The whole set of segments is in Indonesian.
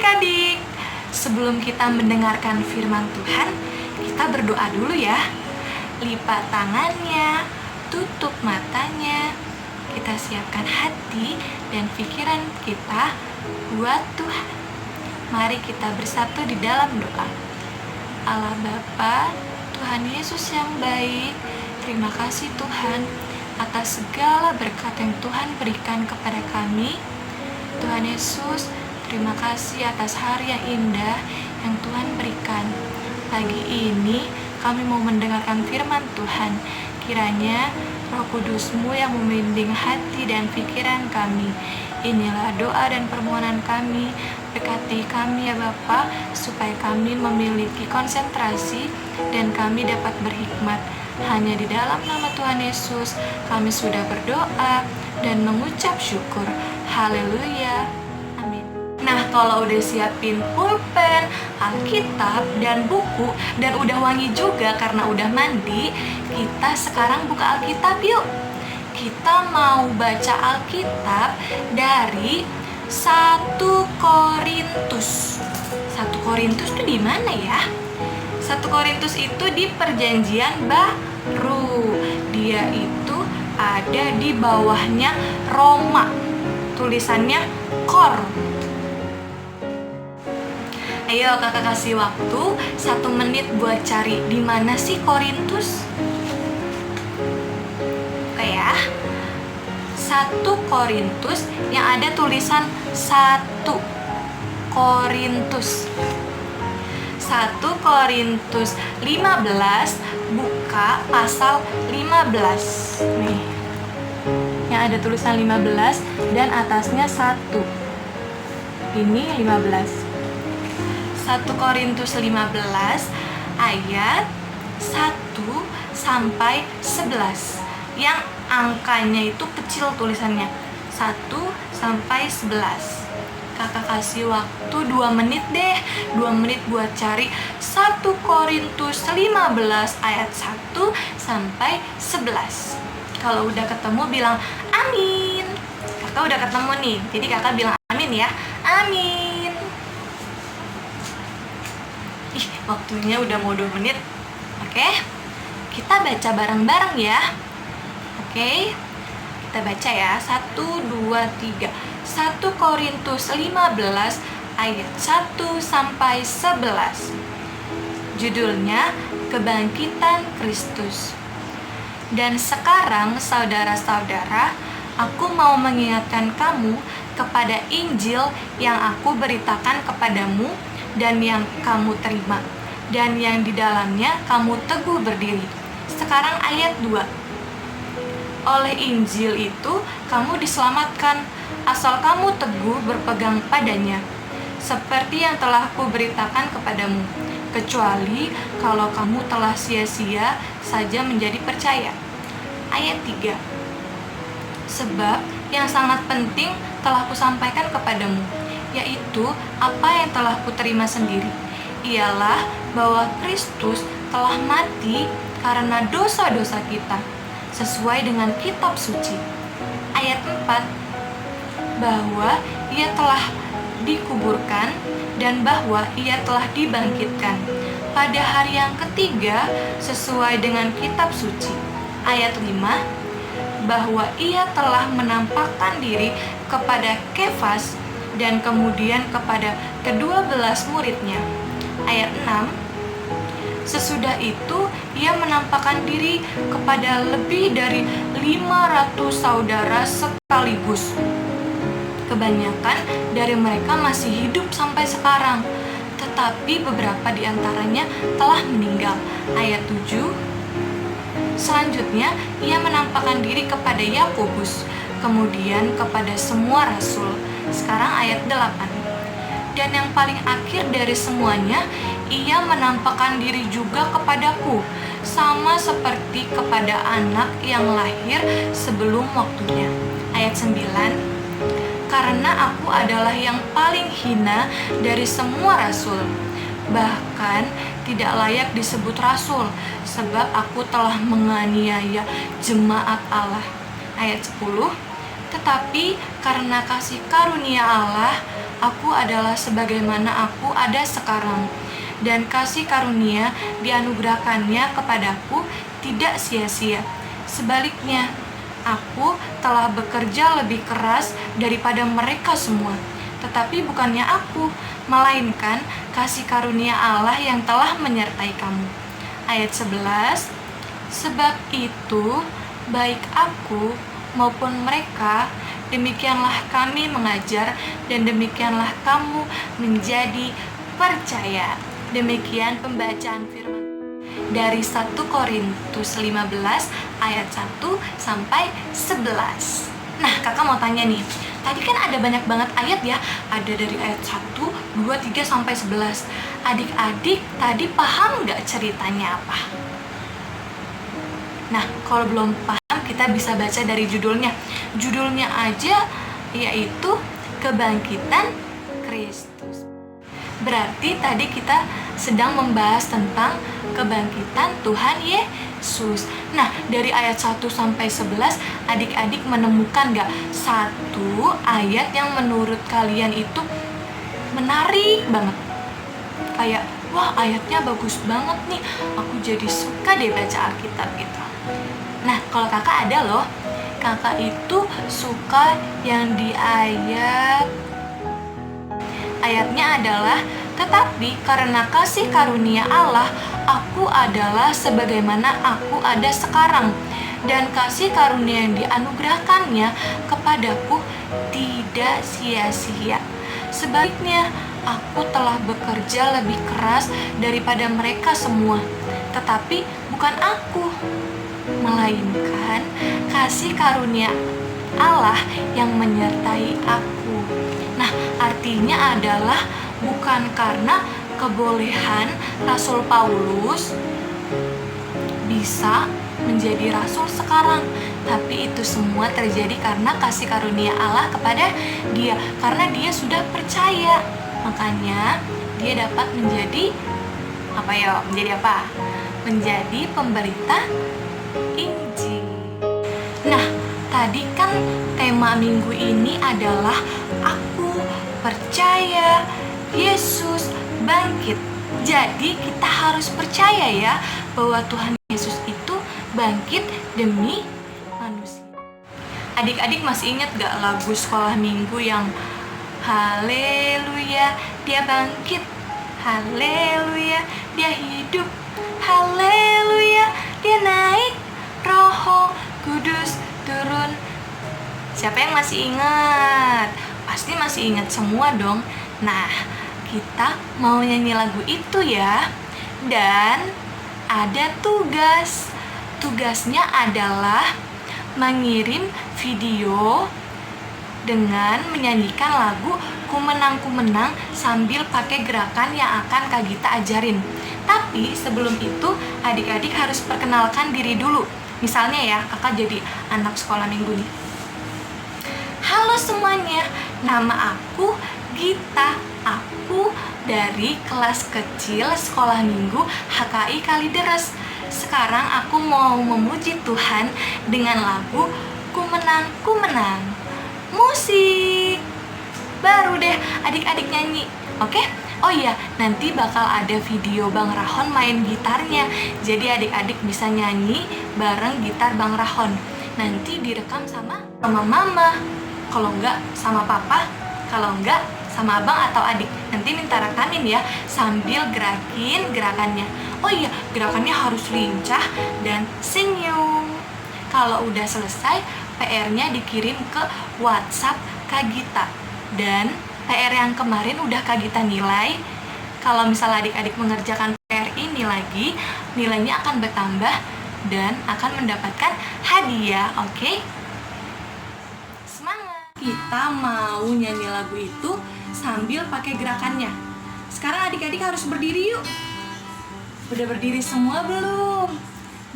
adik-adik, sebelum kita mendengarkan firman Tuhan, kita berdoa dulu ya. Lipat tangannya, tutup matanya, kita siapkan hati dan pikiran kita buat Tuhan. Mari kita bersatu di dalam doa. Allah Bapa, Tuhan Yesus yang baik, terima kasih Tuhan atas segala berkat yang Tuhan berikan kepada kami. Tuhan Yesus, terima kasih atas hari yang indah yang Tuhan berikan. Pagi ini kami mau mendengarkan firman Tuhan. Kiranya Roh Kudus-Mu yang membimbing hati dan pikiran kami. Inilah doa dan permohonan kami. Berkati kami ya Bapa, supaya kami memiliki konsentrasi dan kami dapat berhikmat. Hanya di dalam nama Tuhan Yesus kami sudah berdoa dan mengucap syukur. Haleluya. Amin. Nah, kalau udah siapin pulpen, Alkitab, dan buku, dan udah wangi juga karena udah mandi, kita sekarang buka Alkitab yuk. Kita mau baca Alkitab dari 1 Korintus. 1 Korintus itu di mana ya? 1 Korintus itu di Perjanjian Baru. Dia itu ada di bawahnya Roma. Tulisannya Kor. Ayo kakak kasih waktu 1 menit buat cari di mana sih Korintus. Oke ya. 1 Korintus yang ada tulisan 1 Korintus. 1 Korintus 15, buka pasal 15. Nih. Yang ada tulisan 15 dan atasnya 1. Ini 15. 1 Korintus 15 ayat 1 sampai 11. Yang angkanya itu kecil tulisannya. 1 sampai 11. Kakak kasih waktu 2 menit deh. 2 menit buat cari 1 Korintus 15 ayat 1 sampai 11. Kalau udah ketemu bilang amin. Kakak udah ketemu nih. Jadi kakak bilang amin ya. Amin. Ih, waktunya udah mau 2 menit. Oke. Kita baca bareng-bareng ya. Oke. Kita baca ya. 1, 2, 3. 1 Korintus 15 ayat 1 sampai 11. Judulnya Kebangkitan Kristus. Dan sekarang saudara-saudara, aku mau mengingatkan kamu kepada Injil yang aku beritakan kepadamu dan yang kamu terima, dan yang di dalamnya kamu teguh berdiri. Sekarang ayat 2. Oleh Injil itu kamu diselamatkan, asal kamu teguh berpegang padanya, seperti yang telah kuberitakan kepadamu, kecuali kalau kamu telah sia-sia saja menjadi percaya. Ayat 3. Sebab yang sangat penting telah kusampaikan kepadamu, yaitu apa yang telah kuterima sendiri, ialah bahwa Kristus telah mati karena dosa-dosa kita, sesuai dengan kitab suci. Ayat 4. Bahwa ia telah dikuburkan dan bahwa ia telah dibangkitkan pada hari yang ketiga sesuai dengan kitab suci. Ayat 5. Bahwa ia telah menampakkan diri kepada Kefas dan kemudian kepada ke-12 muridnya. Ayat 6. Sesudah itu ia menampakkan diri kepada lebih dari 500 saudara sekaligus. Kebanyakan dari mereka masih hidup sampai sekarang, tetapi beberapa di antaranya telah meninggal. Ayat 7. Selanjutnya, ia menampakkan diri kepada Yakobus, kemudian kepada semua rasul. Sekarang ayat 8. Dan yang paling akhir dari semuanya, ia menampakkan diri juga kepadaku, sama seperti kepada anak yang lahir sebelum waktunya. Ayat 9. Karena aku adalah yang paling hina dari semua rasul, bahkan tidak layak disebut rasul, sebab aku telah menganiaya jemaat Allah. Ayat 10. Tetapi karena kasih karunia Allah, aku adalah sebagaimana aku ada sekarang, dan kasih karunia dianugerahkannya kepadaku tidak sia-sia. Sebaliknya, aku telah bekerja lebih keras daripada mereka semua. Tetapi bukannya aku, melainkan kasih karunia Allah yang telah menyertai kamu. Ayat 11, sebab itu, baik aku maupun mereka, demikianlah kami mengajar, dan demikianlah kamu menjadi percaya. Demikian pembacaan firman dari 1 Korintus 15 ayat 1 sampai 11. Nah, kakak mau tanya nih, tadi kan ada banyak banget ayat ya, ada dari ayat 1, 2, 3 sampai 11. Adik-adik tadi paham nggak ceritanya apa? Nah, kalau belum paham kita bisa baca dari judulnya. Judulnya aja yaitu Kebangkitan Kristus. Berarti tadi kita sedang membahas tentang kebangkitan Tuhan Yesus. Nah, dari ayat 1 sampai 11, adik-adik menemukan gak satu ayat yang menurut kalian itu menarik banget? Kayak, wah ayatnya bagus banget nih, aku jadi suka deh baca Alkitab gitu. Nah, kalau kakak ada loh, kakak itu suka yang di ayatnya adalah, tetapi karena kasih karunia Allah, aku adalah sebagaimana aku ada sekarang, dan kasih karunia yang dianugerahkannya kepadaku tidak sia-sia. Sebaliknya, aku telah bekerja lebih keras daripada mereka semua. Tetapi bukan aku, melainkan kasih karunia Allah yang menyertai aku. Nah, artinya adalah bukan karena kebolehan Rasul Paulus bisa menjadi rasul sekarang, tapi itu semua terjadi karena kasih karunia Allah kepada dia, karena dia sudah percaya. Makanya dia dapat menjadi menjadi pemberita Injil. Nah, tadi kan tema minggu ini adalah aku percaya Yesus bangkit. Jadi kita harus percaya ya bahwa Tuhan Yesus itu bangkit demi manusia. Adik-adik masih ingat gak lagu sekolah minggu yang haleluya dia bangkit, haleluya dia hidup, haleluya dia naik, Roh Kudus turun. Siapa yang masih ingat? Pasti masih ingat semua dong. Nah, kita mau nyanyi lagu itu ya. Dan ada tugas. Tugasnya adalah mengirim video dengan menyanyikan lagu Ku Menang Ku Menang sambil pakai gerakan yang akan Kak Gita ajarin. Tapi sebelum itu adik-adik harus perkenalkan diri dulu. Misalnya ya, kakak jadi anak sekolah minggu nih. Halo semuanya, nama aku Gita. Aku dari kelas kecil sekolah minggu HKI Kalideres. Sekarang aku mau memuji Tuhan dengan lagu Ku Menang Ku Menang. Musik. Baru deh adik-adik nyanyi. Oke? Oh iya, nanti bakal ada video Bang Rahon main gitarnya. Jadi adik-adik bisa nyanyi bareng gitar Bang Rahon. Nanti direkam sama mama, kalau enggak sama papa, kalau enggak sama abang atau adik. Nanti minta rekamin ya sambil gerakin gerakannya. Oh iya, gerakannya harus lincah dan senyum. Kalau udah selesai, PR-nya dikirim ke WhatsApp Kak Gita. Dan PR yang kemarin udah Kak Gita nilai. Kalau misalnya adik-adik mengerjakan PR ini lagi, nilainya akan bertambah dan akan mendapatkan hadiah, oke? Semangat! Kita mau nyanyi lagu itu sambil pakai gerakannya. Sekarang adik-adik harus berdiri yuk. Udah berdiri semua belum?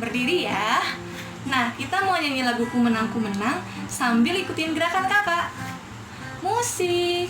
Berdiri ya. Nah, kita mau nyanyi lagu Ku Menang Ku Menang sambil ikutin gerakan kakak. Musik.